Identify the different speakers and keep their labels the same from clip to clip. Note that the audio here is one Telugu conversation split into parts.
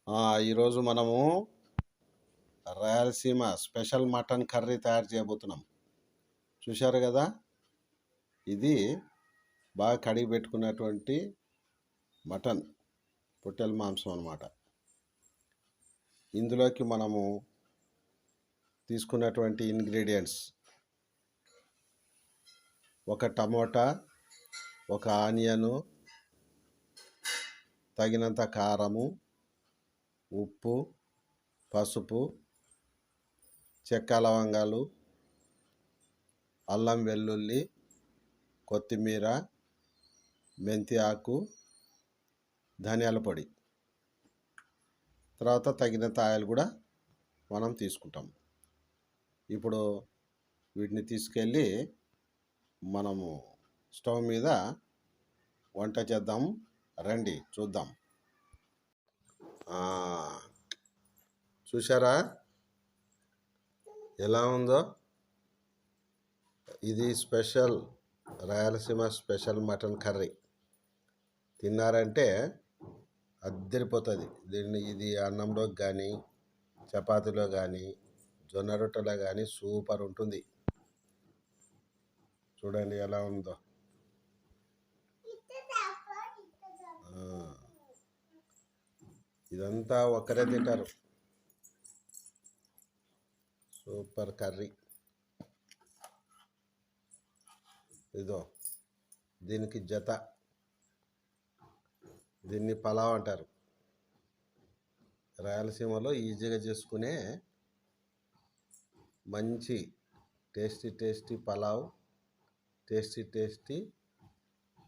Speaker 1: ఈరోజు మనము రాయలసీమ స్పెషల్ మటన్ కర్రీ తయారు చేయబోతున్నాం. చూశారు కదా, ఇది బాగా కడిగి పెట్టుకున్నటువంటి మటన్ పొట్టెల మాంసం అన్నమాట. ఇందులోకి మనము తీసుకున్నటువంటి ఇంగ్రీడియంట్స్: ఒక టమోటా, ఒక ఆనియను, తగినంత కారము, ఉప్పు, పసుపు, చెక్క లవంగాలు, అల్లం వెల్లుల్లి, కొత్తిమీర, మెంతి ఆకు, ధనియాల పొడి, తర్వాత తగినంత ఆయిల్ కూడా మనం తీసుకుంటాం. ఇప్పుడు వీటిని తీసుకెళ్ళి మనము స్టవ్ మీద వంట చేద్దాం. రండి చూద్దాం. చూసారా ఎలా ఉందో? ఇది special Rayalaseema special mutton curry. తిన్నారంటే అద్దరిపోతుంది. ఇది అన్నంలో కానీ, చపాతీలో కానీ, జొన్న రొట్టెలో కానీ సూపర్ ఉంటుంది. చూడండి ఎలా ఉందో. ఇదంతా ఒక్కరే తింటారు. Super curry. ఇదో దీనికి జత, దీన్ని పలావ్ అంటారు. రాయలసీమలో ఈజీగా చేసుకునే మంచి tasty pulao, tasty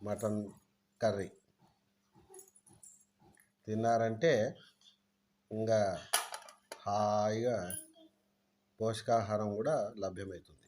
Speaker 1: mutton curry తిన్నారంటే ఇంకా హాయిగా పోషకాహారం కూడా లభ్యమవుతుంది.